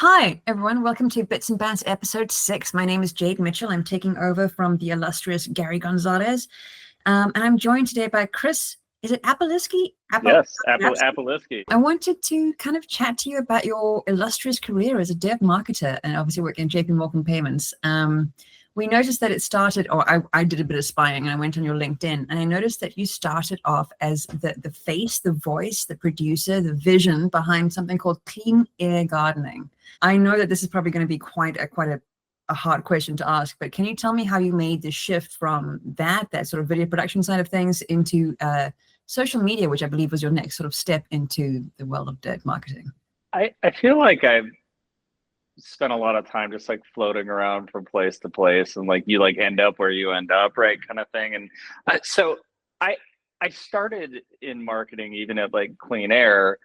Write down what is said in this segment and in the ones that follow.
Hi, everyone. Welcome to Bits and Bants episode 6. My name is Jade Mitchell. I'm taking over from the illustrious Gary Gonzalez. And I'm joined today by Chris. Is it Apaliski? Yes, Apaliski. I wanted to kind of chat to you about your illustrious career as a dev marketer and obviously working in JP Morgan Payments. We noticed that it started, or I did a bit of spying and I went on your LinkedIn and I noticed that you started off as the face, the voice, the producer, the vision behind something called Clean Air Gardening. I know that this is probably going to be quite a hard question to ask, but can you tell me how you made the shift from that sort of video production side of things into social media, which I believe was your next sort of step into the world of dev marketing? I feel like I've spent a lot of time just like floating around from place to place, and like you like end up where you end up, right, kind of thing. And so I started in marketing even at like Clean Air,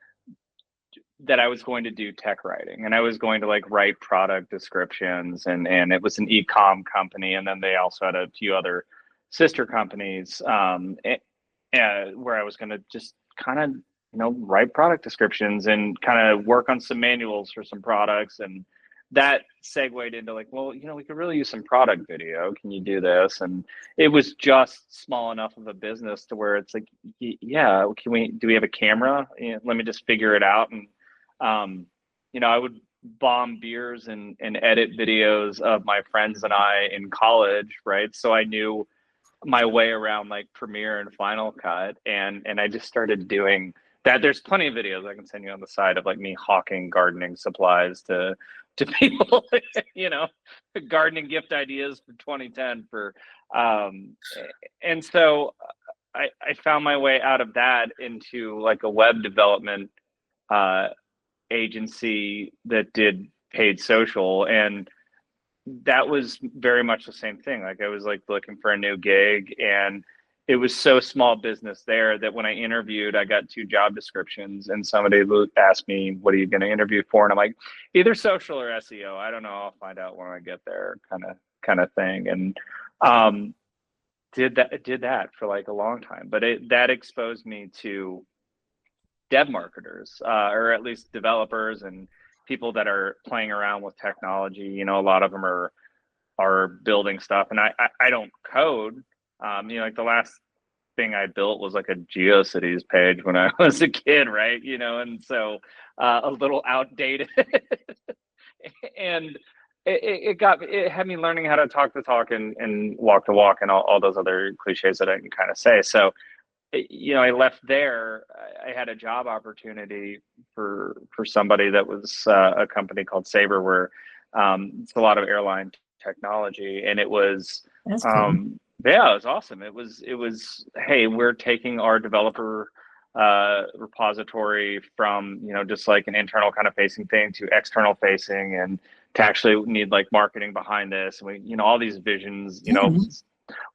that I was going to do tech writing and I was going to like write product descriptions, and it was an e-com company, and then they also had a few other sister companies where I was going to just kind of write product descriptions and kind of work on some manuals for some products. And that segued into like, well, we could really use some product video. Can you do this? And it was just small enough of a business to where it's like, yeah, do we have a camera? Let me just figure it out. And I would bomb beers and edit videos of my friends and I in college, right? So I knew my way around like Premiere and Final Cut, and I just started doing that. There's plenty of videos I can send you on the side of like me hawking gardening supplies to people, gardening gift ideas for 2010 and so I found my way out of that into like a web development agency that did paid social, and that was very much the same thing. Like I was like looking for a new gig, and it was so small business there that when I interviewed, I got 2 job descriptions, and somebody asked me, what are you going to interview for? And I'm like, either social or SEO. I don't know. I'll find out when I get there, kind of thing. And did that for like a long time, but that exposed me to dev marketers, or at least developers and people that are playing around with technology. A lot of them are building stuff, and I don't code. Like the last thing I built was like a GeoCities page when I was a kid, right? And so a little outdated. And it had me learning how to talk the talk and walk the walk and all those other cliches that I can kind of say. So I left there. I had a job opportunity for somebody that was a company called Sabre, where it's a lot of airline technology, and it was That's cool. yeah, it was awesome. It was hey, we're taking our developer repository from just like an internal kind of facing thing to external facing, and to actually need like marketing behind this, and we all these visions,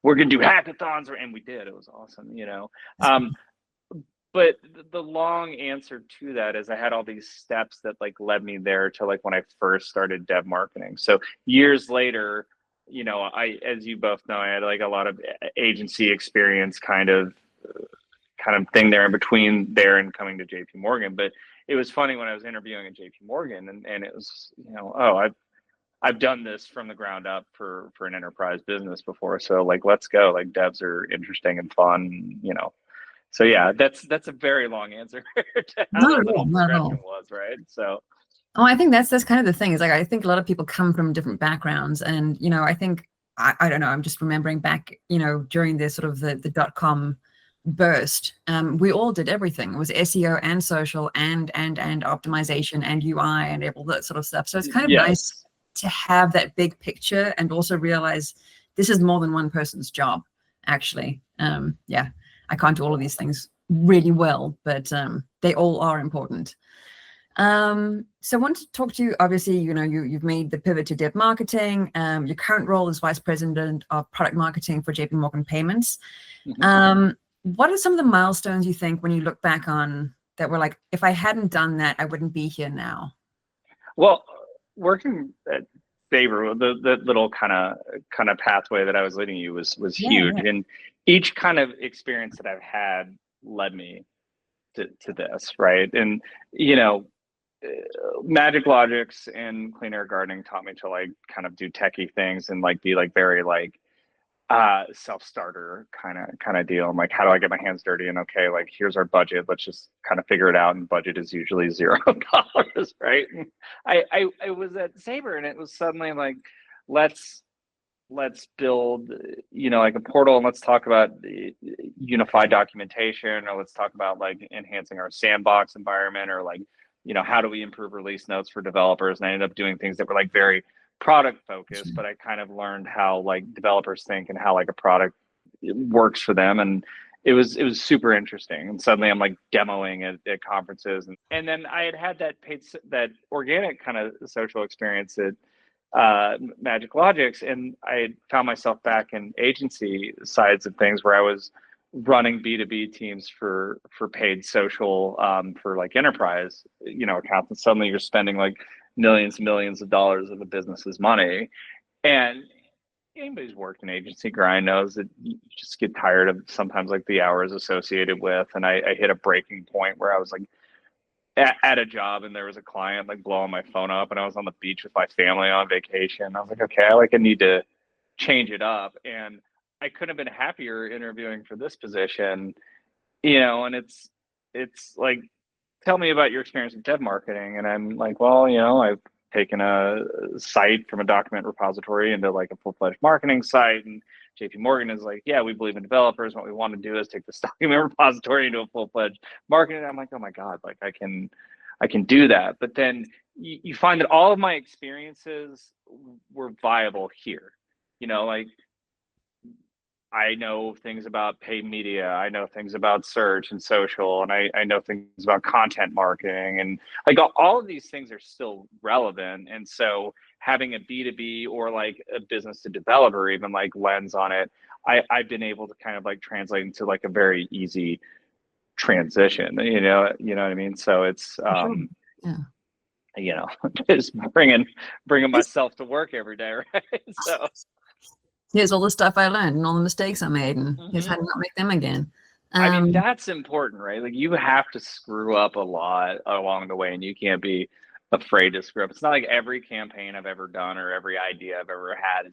we're gonna do hackathons, and we did. It was awesome, but the long answer to that is I had all these steps that like led me there to like when I first started dev marketing. So years later, as you both know, I had like a lot of agency experience kind of thing there in between there and coming to JP Morgan. But it was funny when I was interviewing at JP Morgan, and it was, I've done this from the ground up for an enterprise business before. So like, let's go. Like devs are interesting and fun, So yeah, that's a very long answer to how the whole progression was, right? So I think that's kind of the thing, is like I think a lot of people come from different backgrounds, and I think I don't know, I'm just remembering back, during the sort of the .com burst, we all did everything. It was SEO and social and optimization and UI and all that sort of stuff. So it's kind of nice to have that big picture and also realize this is more than one person's job, actually. I can't do all of these things really well, but they all are important. So I want to talk to you, obviously, you've made the pivot to dev marketing. Your current role is Vice President of Product Marketing for JP Morgan Payments. Mm-hmm. What are some of the milestones you think when you look back on that were like, if I hadn't done that, I wouldn't be here now? Well, working at Sabre, the little kind of pathway that I was leading you was huge. Yeah. And each kind of experience that I've had led me to this, right? And Magic Logics and Clean Air Gardening taught me to like kind of do techie things and like be like very like self-starter kind of deal. I'm like, how do I get my hands dirty? And okay, like here's our budget. Let's just kind of figure it out. And budget is usually $0, right? And I was at Sabre and it was suddenly like, let's build, like a portal and let's talk about unified documentation, or let's talk about like enhancing our sandbox environment, or like, how do we improve release notes for developers? And I ended up doing things that were like very product focused, but I kind of learned how like developers think and how like a product works for them. And it was super interesting. And suddenly I'm like demoing at conferences. And then I had that organic kind of social experience at Magic Logics, and I found myself back in agency sides of things where I was running B2B teams for paid social for like enterprise accounts, and suddenly you're spending like millions and millions of dollars of the business's money. And anybody's worked an agency grind knows that you just get tired of sometimes like the hours associated with. And I hit a breaking point where I was like at a job and there was a client like blowing my phone up, and I was on the beach with my family on vacation. I was like, okay, I need to change it up. And I couldn't have been happier interviewing for this position, and it's like, tell me about your experience with dev marketing. And I'm like, well, I've taken a site from a document repository into like a full-fledged marketing site. And JP Morgan is like, yeah, we believe in developers. What we want to do is take this document repository into a full-fledged marketing. And I'm like, oh my God, like I can do that. But then you find that all of my experiences were viable here. Like I know things about paid media, I know things about search and social, and I know things about content marketing, and like all of these things are still relevant. And so having a B2B or like a business to developer even like lens on it, I've been able to kind of like translate into like a very easy transition, you know what I mean? So it's just bringing myself to work every day, right? So here's all the stuff I learned and all the mistakes I made, and here's how to not make them again. I mean, that's important, right? Like you have to screw up a lot along the way, and you can't be afraid to screw up. It's not like every campaign I've ever done or every idea I've ever had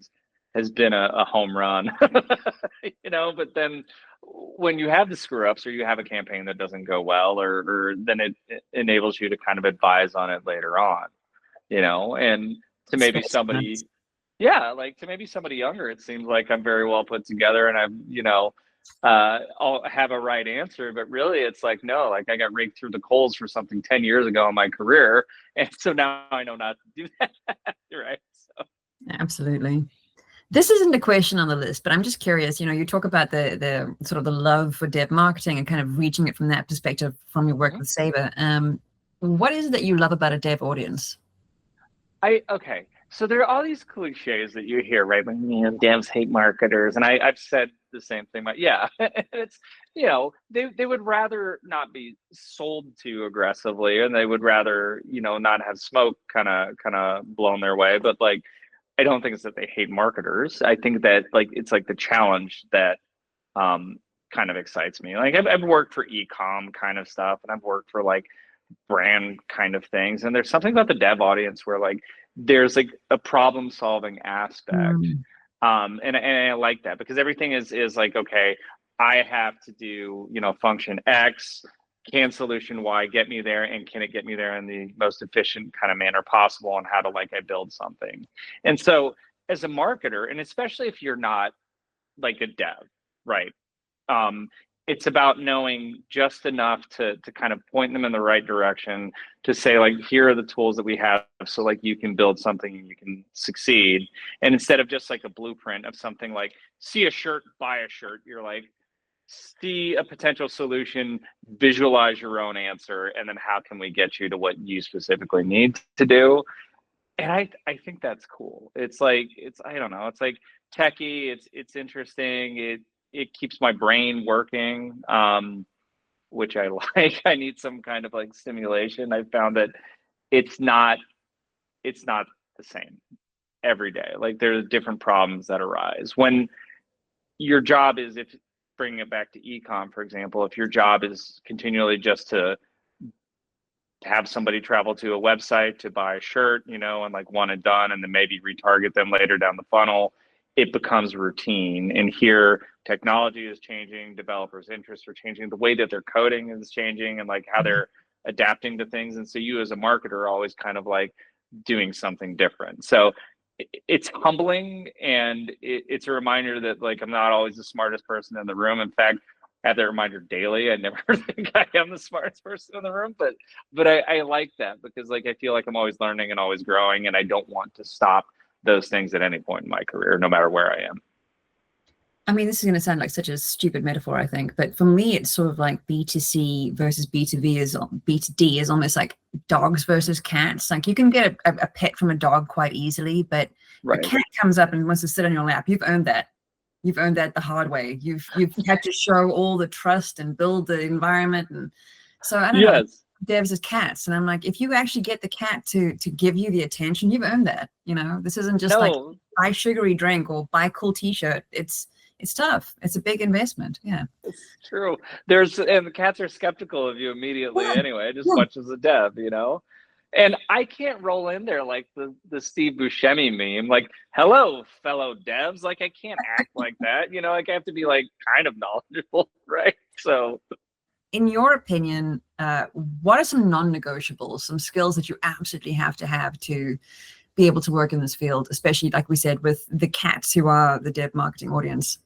has been a home run, but then when you have the screw ups or you have a campaign that doesn't go well, or then it enables you to kind of advise on it later on, and to maybe somebody, like to maybe somebody younger, it seems like I'm very well put together and I'm, I'll have a right answer, but really it's like, no, like I got raked through the coals for something 10 years ago in my career. And so now I know not to do that. Right. So. Absolutely. This isn't a question on the list, but I'm just curious, you talk about the sort of the love for dev marketing and kind of reaching it from that perspective from your work with Sabre. What is it that you love about a dev audience? Okay. So there are all these cliches that you hear, right? Like, devs hate marketers. And I've said the same thing, but it's, they would rather not be sold to aggressively, and they would rather, not have smoke kind of blown their way. But like, I don't think it's that they hate marketers. I think that like, it's like the challenge that kind of excites me. Like I've worked for e-com kind of stuff, and I've worked for like brand kind of things. And there's something about the dev audience where like, there's like a problem solving aspect. And I like that, because everything is like, okay, I have to do, function X, can solution Y get me there, and can it get me there in the most efficient kind of manner possible, and how to like I build something. And so as a marketer, and especially if you're not like a dev, right? It's about knowing just enough to kind of point them in the right direction, to say like, here are the tools that we have, so like you can build something and you can succeed. And instead of just like a blueprint of something like, see a shirt, buy a shirt, you're like, see a potential solution, visualize your own answer, and then how can we get you to what you specifically need to do. And I think that's cool. It's like, I don't know, it's like techie, it's interesting, it keeps my brain working, which I like. I need some kind of like stimulation. I found that it's not the same every day. Like there's different problems that arise when your job is, if bringing it back to ecom, for example, if your job is continually just to have somebody travel to a website to buy a shirt, you know, and like one and done, and then maybe retarget them later down the funnel. It becomes routine. And here, technology is changing, developers' interests are changing, the way that they're coding is changing, and like how they're adapting to things. And so you as a marketer are always kind of like doing something different. So it's humbling, and it's a reminder that like I'm not always the smartest person in the room. In fact, I have that reminder daily. I never think I am the smartest person in the room, but I like that, because like I feel like I'm always learning and always growing, and I don't want to stop those things at any point in my career, no matter where I am. I mean, this is going to sound like such a stupid metaphor, I think, but for me, it's sort of like B2C versus B2D is almost like dogs versus cats. Like you can get a pet from a dog quite easily, but Right. the cat comes up and wants to sit on your lap. You've earned that. You've earned that the hard way. You've had to show all the trust and build the environment. And so I don't know, devs as cats. And I'm like, if you actually get the cat to give you the attention, you've earned that. You know, this isn't just like buy sugary drink or buy cool t-shirt. It's tough. It's a big investment. Yeah. It's true. And the cats are skeptical of you immediately anyway, just much as a dev, you know? And I can't roll in there like the Steve Buscemi meme, like, hello, fellow devs. Like, I can't act like that, you know? Like, I have to be like kind of knowledgeable, right? So, in your opinion, what are some non-negotiables, some skills that you absolutely have to be able to work in this field, especially like we said with the cats who are the dev marketing audience?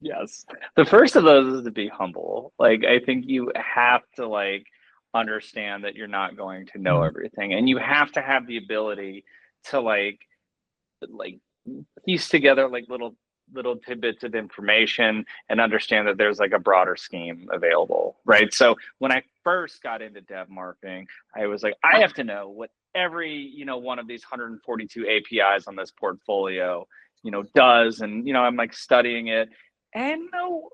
Yes. The first of those is to be humble. Like, I think you have to like understand that you're not going to know everything, and you have to have the ability to like piece together like little tidbits of information and understand that there's like a broader scheme available, right? So when I first got into dev marketing, I was like, I have to know what every, you know, one of these 142 APIs on this portfolio, you know, does. And, you know, I'm like studying it. And no,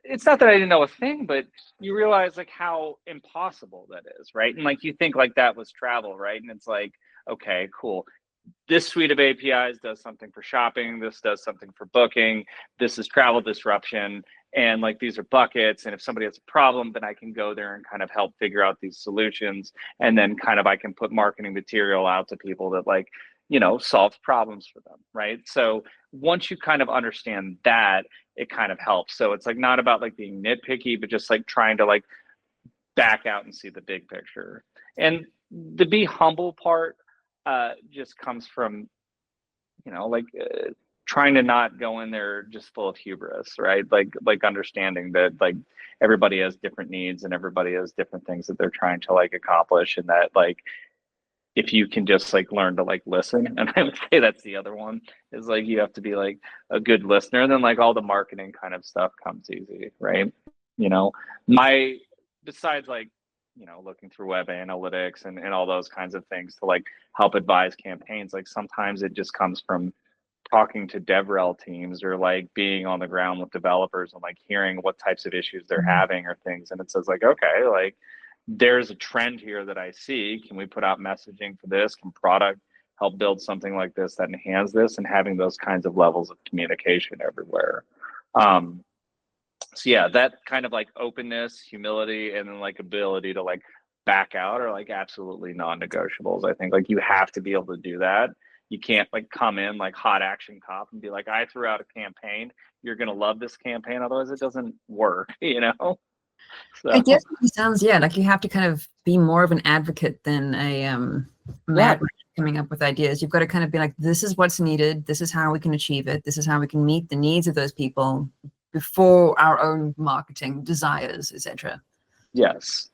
it's not that I didn't know a thing, but you realize like how impossible that is, right? And like you think like that was travel, right? And it's like, okay, cool. This suite of APIs does something for shopping. This does something for booking. This is travel disruption. And like these are buckets. And if somebody has a problem, then I can go there and kind of help figure out these solutions. And then kind of I can put marketing material out to people that like, you know, solves problems for them, right? So once you kind of understand that, it kind of helps. So it's like not about like being nitpicky, but just like trying to like back out and see the big picture. And the be humble part just comes from, you know, like trying to not go in there just full of hubris, right? Like understanding that like everybody has different needs and everybody has different things that they're trying to like accomplish, and that like if you can just like learn to like listen, and I would say that's the other one, is like you have to be like a good listener, and then like all the marketing kind of stuff comes easy, right? You know, besides like, you know, looking through web analytics and all those kinds of things to like help advise campaigns, like sometimes it just comes from talking to DevRel teams or like being on the ground with developers and like hearing what types of issues they're having or things. And it says like, okay, like there's a trend here that I see. Can we put out messaging for this? Can product help build something like this that enhance this? And having those kinds of levels of communication everywhere. So yeah, that kind of like openness, humility, and then like ability to like back out are like absolutely non-negotiables. I think like you have to be able to do that. You can't like come in like hot action cop and be like, I threw out a campaign. You're going to love this campaign. Otherwise it doesn't work, you know? So. It definitely sounds, yeah, like you have to kind of be more of an advocate than a mad coming up with ideas. You've got to kind of be like, this is what's needed. This is how we can achieve it. This is how we can meet the needs of those people before our own marketing desires, etc. Yes.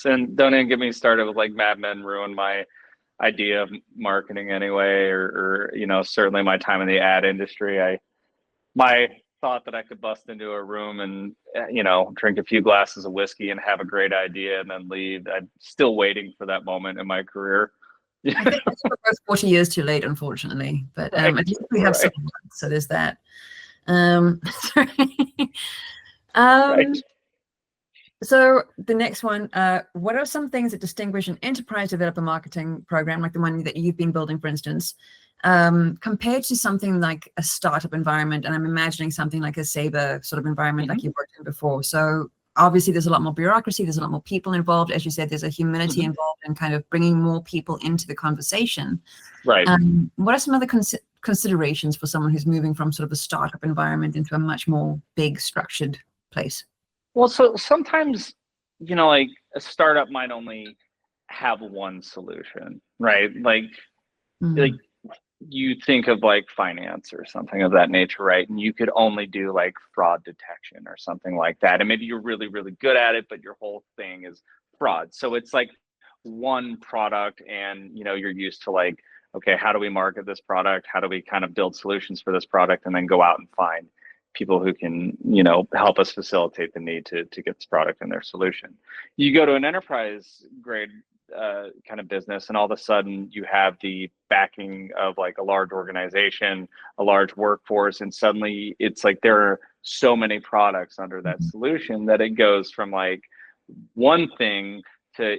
And don't even get me started with like Mad Men ruined my idea of marketing anyway, or you know, certainly my time in the ad industry. My thought that I could bust into a room and, you know, drink a few glasses of whiskey and have a great idea and then leave. I'm still waiting for that moment in my career. I think we're both 40 years too late, unfortunately, but Right. at least we have some, so there's that. Right. So the next one, what are some things that distinguish an enterprise developer marketing program, like the one that you've been building, for instance, compared to something like a startup environment? And I'm imagining something like a Sabre sort of environment like you worked in before. So obviously there's a lot more bureaucracy, there's a lot more people involved. As you said, there's a humility involved in kind of bringing more people into the conversation. Right. What are some other considerations for someone who's moving from sort of a startup environment into a much more big structured place? Well, so sometimes, like a startup might only have one solution, right? Like you think of like finance or something of that nature, right? And you could only do like fraud detection or something like that. And maybe you're really, really good at it, but your whole thing is fraud. So it's like one product, and you're used to like, okay, how do we market this product? How do we kind of build solutions for this product, and then go out and find people who can, help us facilitate the need to get this product and their solution. You go to an enterprise grade kind of business, and all of a sudden you have the backing of like a large organization, a large workforce, and suddenly it's like there are so many products under that solution that it goes from like one thing to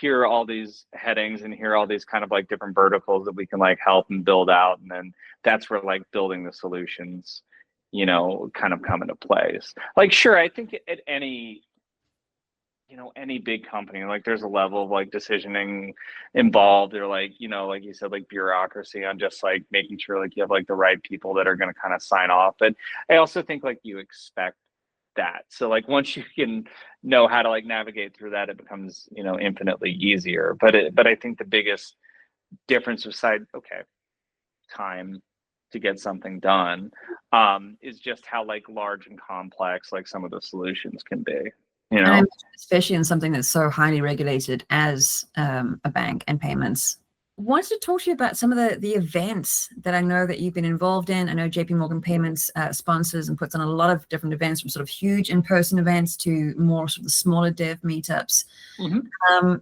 hear all these headings and hear all these kind of like different verticals that we can like help and build out, and then that's where like building the solutions kind of come into place. Like, sure, I think at any big company, like there's a level of like decisioning involved, or like, like you said, like bureaucracy on just like making sure like you have like the right people that are going to kind of sign off. But I also think like you expect that. So like once you can know how to like navigate through that, it becomes, infinitely easier. But I think the biggest difference beside, okay, time to get something done, is just how like large and complex like some of the solutions can be. And especially in something that's so highly regulated as a bank and payments. Wanted to talk to you about some of the events that I know that you've been involved in. I know JP Morgan Payments sponsors and puts on a lot of different events, from sort of huge in-person events to more sort of the smaller dev meetups.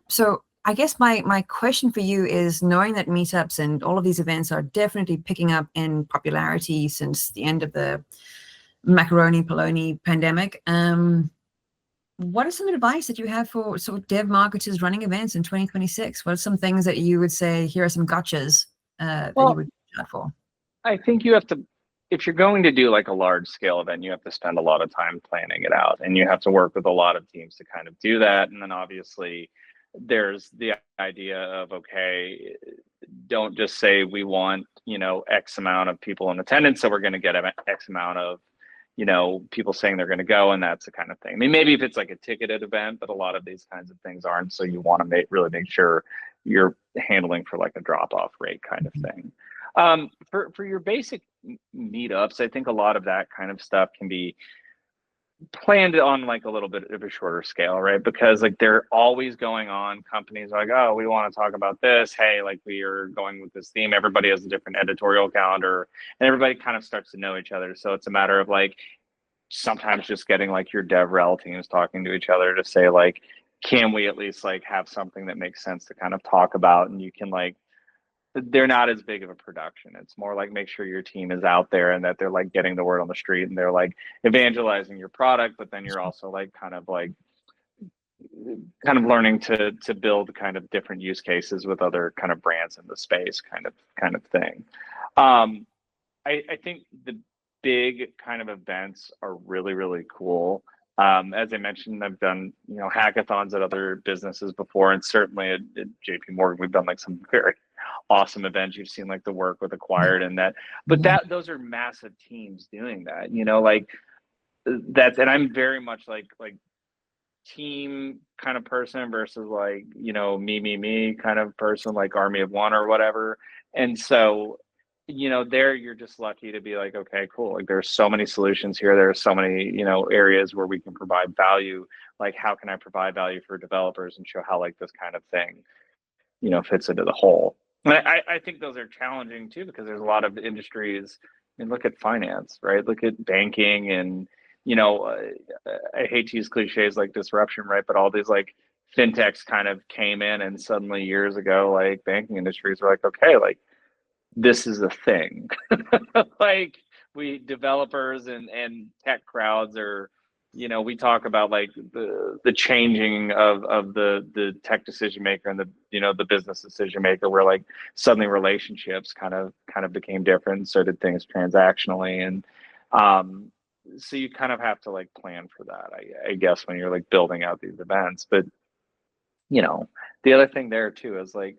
So I guess my question for you is, knowing that meetups and all of these events are definitely picking up in popularity since the end of the macaroni polony pandemic, what is some advice that you have for sort of dev marketers running events in 2026? What are some things that you would say, here are some gotchas that you would look for? I think you have to, if you're going to do like a large scale event, you have to spend a lot of time planning it out, and you have to work with a lot of teams to kind of do that. And then obviously there's the idea of, okay, don't just say we want, X amount of people in attendance, so we're going to get X amount of people saying they're going to go, and that's the kind of thing. I mean, maybe if it's like a ticketed event, but a lot of these kinds of things aren't. So you want to really make sure you're handling for like a drop-off rate kind of thing. For your basic meetups, I think a lot of that kind of stuff can be planned on like a little bit of a shorter scale, right? Because like they're always going on. Companies are like, oh, we want to talk about this. Hey, like we are going with this theme. Everybody has a different editorial calendar, and everybody kind of starts to know each other. So it's a matter of like sometimes just getting like your DevRel teams talking to each other to say like, can we at least like have something that makes sense to kind of talk about? And you can like, they're not as big of a production. It's more like make sure your team is out there and that they're like getting the word on the street, and they're like evangelizing your product, but then you're also like kind of learning to build kind of different use cases with other kind of brands in the space kind of thing. I think the big kind of events are really, really cool. As I mentioned, I've done, hackathons at other businesses before, and certainly at JP Morgan, we've done like some very awesome events. You've seen like the work with Acquired and that, but those are massive teams doing that, like that's, and I'm very much like team kind of person versus like, me kind of person, like army of one or whatever. And so, there you're just lucky to be like, okay, cool. Like there's so many solutions here. There are so many, areas where we can provide value. Like how can I provide value for developers and show how like this kind of thing, fits into the whole. And I think those are challenging too, because there's a lot of industries. I mean, look at finance, right? Look at banking, and, I hate to use cliches like disruption, right? But all these like fintechs kind of came in, and suddenly years ago, like banking industries were like, okay, like this is a thing. Like we developers and tech crowds are, we talk about like the changing of the tech decision maker and the business decision maker, where like suddenly relationships kind of became different. So did things transactionally. And so you kind of have to like plan for that, I guess, when you're like building out these events. But you know, the other thing there too is like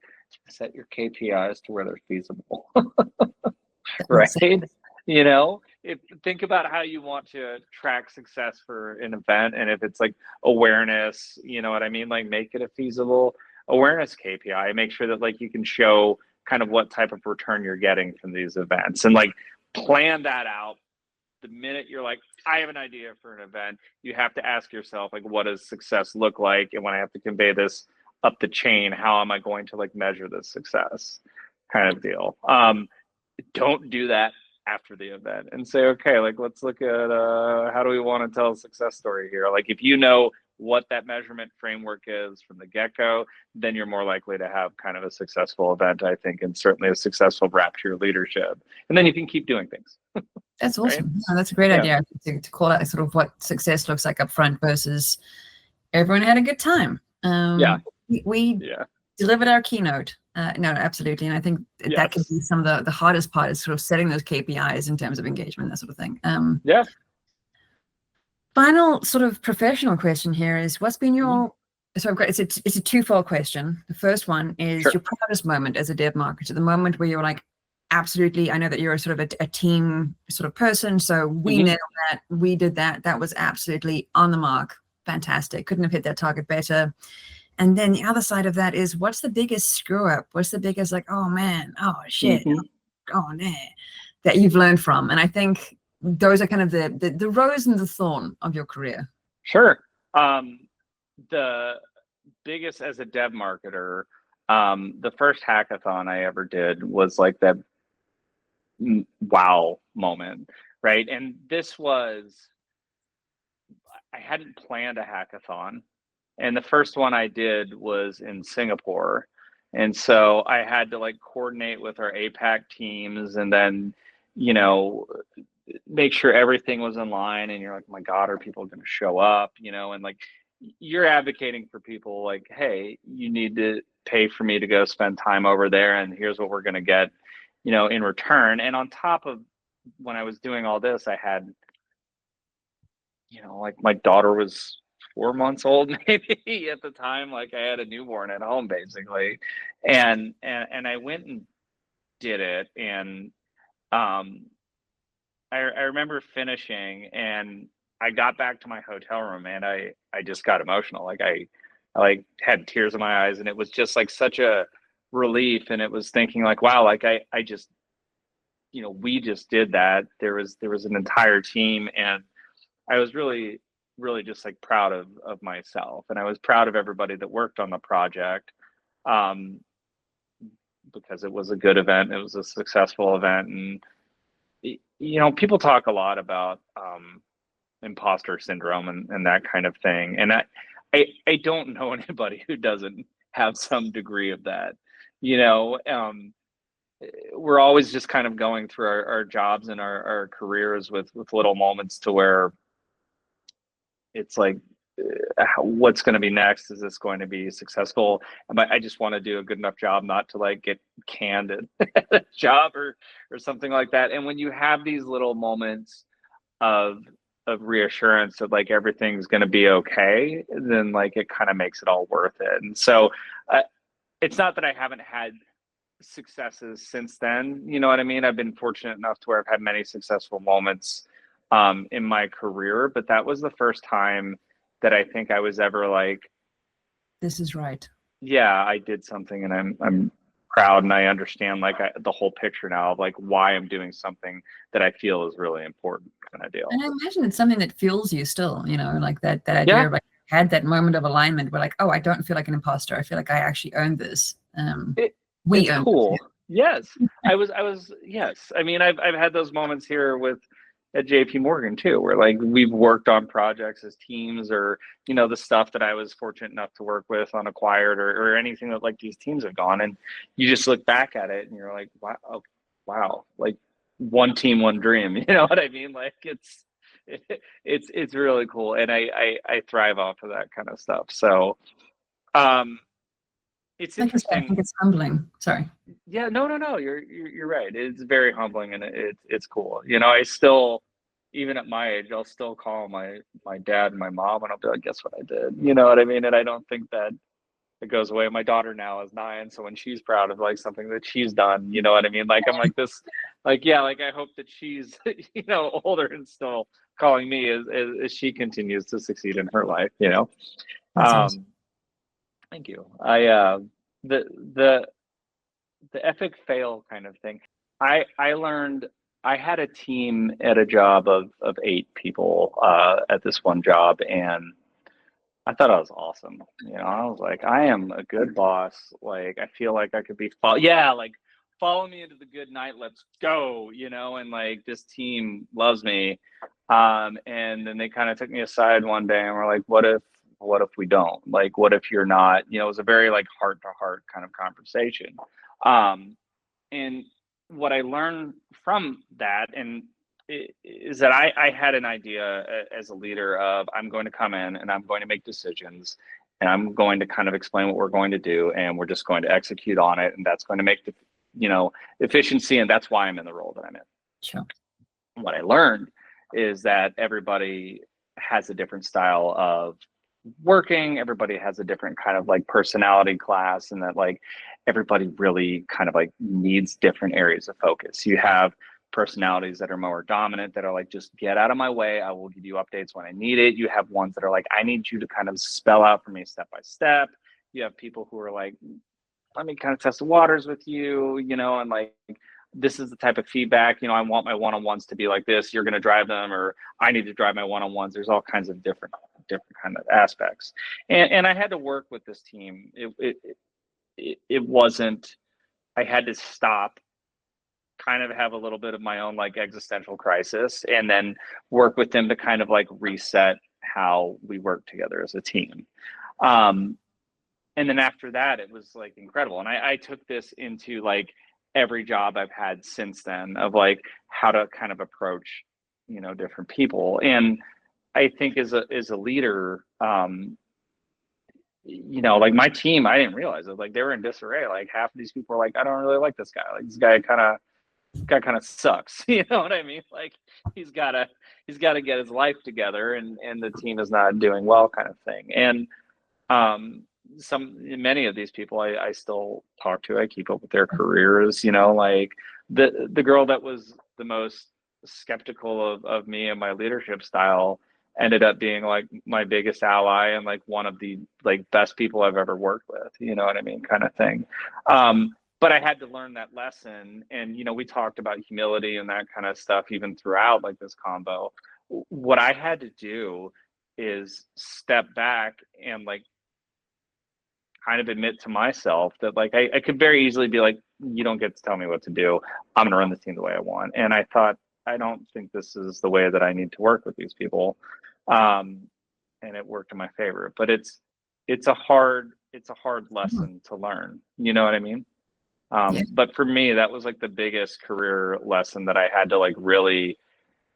set your KPIs to where they're feasible, That right? makes sense. You know, if think about how you want to track success for an event, and if it's like awareness, you know what I mean? Like make it a feasible awareness KPI. Make sure that like you can show kind of what type of return you're getting from these events, and like plan that out. The minute you're like, I have an idea for an event, you have to ask yourself, like, what does success look like? And when I have to convey this up the chain, how am I going to like measure this success kind of deal? Don't do that after the event and say, okay, like, let's look at how do we want to tell a success story here? Like, if you know what that measurement framework is from the get-go, then you're more likely to have kind of a successful event, I think, and certainly a successful wrap to your leadership. And then you can keep doing things. That's Right? awesome. No, that's a great idea to call out sort of what success looks like up front versus everyone had a good time. We delivered our keynote. No, absolutely. And I think that can be some of the hardest part is sort of setting those KPIs in terms of engagement, that sort of thing. Final sort of professional question here is, what's been your, so I've got, it's a twofold question. The first one is your proudest moment as a dev marketer, the moment where you're like, absolutely, I know that you're a sort of a team sort of person, so we nailed that, we did that, that was absolutely on the mark, fantastic, couldn't have hit that target better. And then the other side of that is, what's the biggest screw up? What's the biggest like, oh man, oh shit, oh nah, that you've learned from? And I think those are kind of the rose and the thorn of your career. Sure. The biggest as a dev marketer, the first hackathon I ever did was like that wow moment, right? And this was, I hadn't planned a hackathon, and the first one I did was in Singapore, and so I had to like coordinate with our APAC teams, and then, you know, make sure everything was in line. And you're like, my God, are people going to show up? You know, and like you're advocating for people like, hey, you need to pay for me to go spend time over there, and here's what we're going to get, you know, in return. And on top of, when I was doing all this, I had, you know, like my daughter was 4 months old maybe at the time. Like I had a newborn at home basically, and I went and did it. And I remember finishing, and I got back to my hotel room, and I just got emotional. Like I like had tears in my eyes, and it was just like such a relief. And it was thinking like, wow, like I just, you know, we just did that. There was an entire team, and I was really just like proud of myself, and I was proud of everybody that worked on the project, because it was a good event, it was a successful event. And you know, people talk a lot about imposter syndrome and that kind of thing, and I don't know anybody who doesn't have some degree of that. You know, we're always just kind of going through our jobs and our careers with little moments to where it's like, what's going to be next? Is this going to be successful? I just want to do a good enough job not to like get canned at a job or something like that. And when you have these little moments of reassurance that like everything's going to be okay, then like it kind of makes it all worth it. And so it's not that I haven't had successes since then, you know what I mean? I've been fortunate enough to where I've had many successful moments in my career, but that was the first time that I think I was ever like, this is right. Yeah, I did something, and I'm proud, and I understand like the whole picture now of like why I'm doing something that I feel is really important kind of deal. And I imagine it's something that fuels you still, you know, like that idea of like, had that moment of alignment where like, oh, I don't feel like an imposter. I feel like I actually own this. It's cool. Yes. I was, yes. I mean, I've had those moments here at JP Morgan too, where like we've worked on projects as teams, or, you know, the stuff that I was fortunate enough to work with on Acquired, or anything that like these teams have gone, and you just look back at it and you're like, wow, like one team, one dream, you know what I mean? Like it's really cool. And I thrive off of that kind of stuff. So, it's interesting. I think it's humbling. Sorry. Yeah, no. You're right. It's very humbling, and it's cool. You know, I still even at my age, I'll still call my dad and my mom, and I'll be like, "Guess what I did?" You know what I mean? And I don't think that it goes away. My daughter now is 9, so when she's proud of like something that she's done, you know what I mean? Like I'm like this, like yeah, like I hope that she's older and still calling me as she continues to succeed in her life. That's awesome. Thank you. The the the epic fail kind of thing. I learned I had a team at a job of 8 people at this one job, and I thought I was awesome. I was like, I am a good boss. Like, I feel like I could be, like, follow me into the good night. Let's go, and like this team loves me. And then they kind of took me aside one day and were like, what if we don't? Like, what if you're not? It was a very like heart to heart kind of conversation. And what I learned from that is that I had an idea as a leader of I'm going to come in and I'm going to make decisions and I'm going to kind of explain what we're going to do and we're just going to execute on it, and that's going to make the efficiency, and that's why I'm in the role that I'm in. Sure. What I learned is that everybody has a different style of working, everybody has a different kind of like personality class, and that like everybody really kind of like needs different areas of focus. You have personalities that are more dominant, that are like, just get out of my way, I will give you updates when I need it. You have ones that are like, I need you to kind of spell out for me step by step. You have people who are like, let me kind of test the waters with you, and like, this is the type of feedback, I want my one-on-ones to be like this, you're going to drive them, or I need to drive my one-on-ones. There's all kinds of different kind of aspects. And I had to work with this team. It wasn't, I had to stop, kind of have a little bit of my own like existential crisis, and then work with them to kind of like reset how we work together as a team. And then after that, it was like incredible. And I took this into like every job I've had since then, of like how to kind of approach, different people. And I think as a leader, like my team, I didn't realize it. Like they were in disarray. Like half of these people were like, I don't really like this guy. Like this guy kind of sucks. You know what I mean? Like he's gotta get his life together, and the team is not doing well, kind of thing. And many of these people I still talk to. I keep up with their careers. Like the girl that was the most skeptical of me and my leadership style ended up being like my biggest ally and like one of the like best people I've ever worked with. You know what I mean, kind of thing. But I had to learn that lesson, and we talked about humility and that kind of stuff even throughout like this combo. What I had to do is step back and like kind of admit to myself that like I could very easily be like, you don't get to tell me what to do, I'm gonna run the team the way I want. And I thought, I don't think this is the way that I need to work with these people. And it worked in my favor. But it's a hard lesson to learn. You know what I mean? Yeah. But for me, that was like the biggest career lesson that I had to like really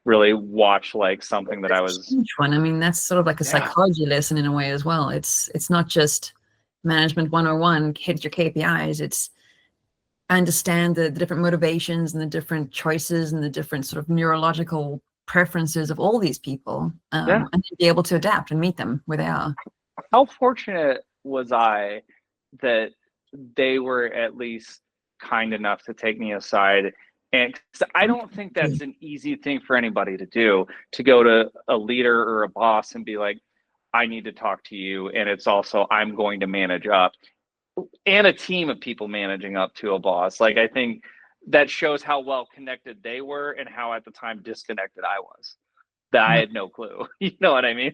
watch, like something that I was. Huge one. I mean, that's sort of like a psychology lesson in a way as well. It's not just management 101, hit your KPIs. It's understand the different motivations and the different choices and the different sort of neurological preferences of all these people, and be able to adapt and meet them where they are. How fortunate was I that they were at least kind enough to take me aside. And I don't think that's an easy thing for anybody to do, to go to a leader or a boss and be like, I need to talk to you. And it's also, I'm going to manage up, and a team of people managing up to a boss. Like, I think that shows how well connected they were and how at the time disconnected I was, that I had no clue. You know what I mean?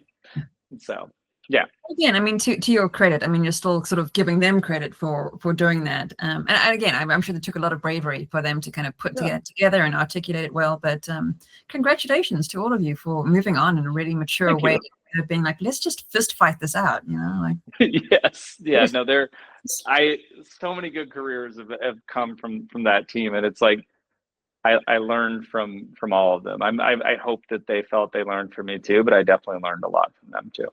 So, yeah. Again, I mean, to your credit, I mean, you're still sort of giving them credit for doing that. And again, I'm sure it took a lot of bravery for them to kind of put together and articulate it well. But congratulations to all of you for moving on in a really mature way. Of being like, let's just fist fight this out, like. Yes, yeah, no, so many good careers have come from that team, and it's like I learned from all of them. I hope that they felt they learned from me too, but I definitely learned a lot from them too.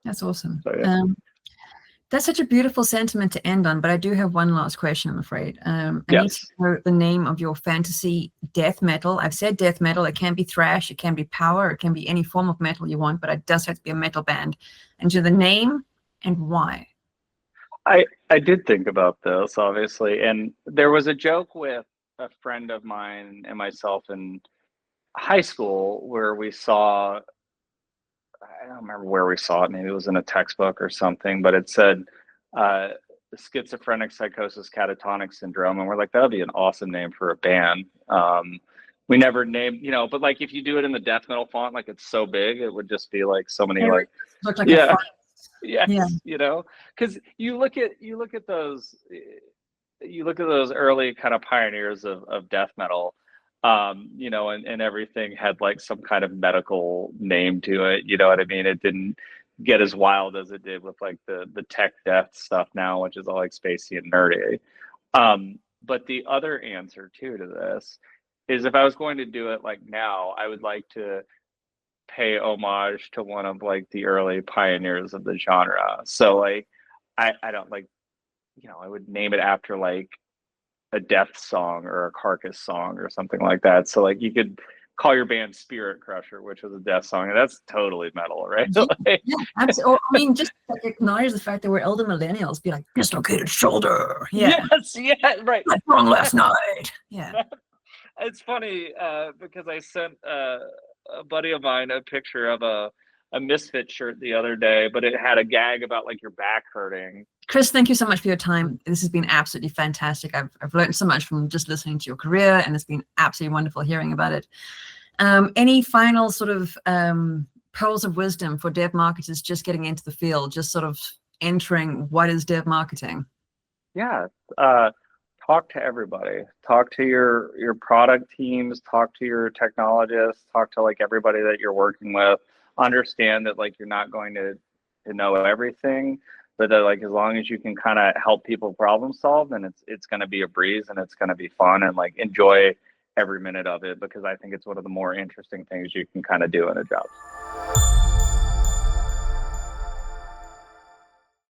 That's awesome. So, yeah. That's such a beautiful sentiment to end on, but I do have one last question, I'm afraid. I need Yes. to know the name of your fantasy death metal. I've said death metal. It can be thrash, it can be power, it can be any form of metal you want, but it does have to be a metal band. And to the name and why. I did think about this, obviously, and there was a joke with a friend of mine and myself in high school where we saw, I don't remember where we saw it, maybe it was in a textbook or something, but it said uh, schizophrenic psychosis catatonic syndrome, and we're like, that would be an awesome name for a band. We never named, but like if you do it in the death metal font, like it's so big, it would just be like so many It like, looked like a yeah. font. Yes, Yeah. because you look at those early kind of pioneers of death metal, and everything had like some kind of medical name to it. You know what I mean? It didn't get as wild as it did with like the tech death stuff now, which is all like spacey and nerdy. But the other answer too to this is if I was going to do it like now, I would like to pay homage to one of like the early pioneers of the genre. So like I don't like, I would name it after like a death song or a carcass song or something like that. So like you could call your band Spirit Crusher, which was a death song, and that's totally metal, right? Yeah, absolutely. I mean, just like acknowledge the fact that we're elder millennials. Be like, dislocated shoulder. Yeah. Yes, yeah, right. Like wrong last night. Yeah. It's funny because I sent a buddy of mine a picture of a Misfit shirt the other day, but it had a gag about like your back hurting. Chris, thank you so much for your time. This has been absolutely fantastic. I've learned so much from just listening to your career, and it's been absolutely wonderful hearing about it. Any final sort of pearls of wisdom for dev marketers just getting into the field, just sort of entering what is dev marketing? Yeah, talk to everybody. Talk to your product teams. Talk to your technologists. Talk to like everybody that you're working with. Understand that like you're not going to know everything, but that like as long as you can kind of help people problem solve, then it's going to be a breeze and it's going to be fun, and like enjoy every minute of it, because I think it's one of the more interesting things you can kind of do in a job.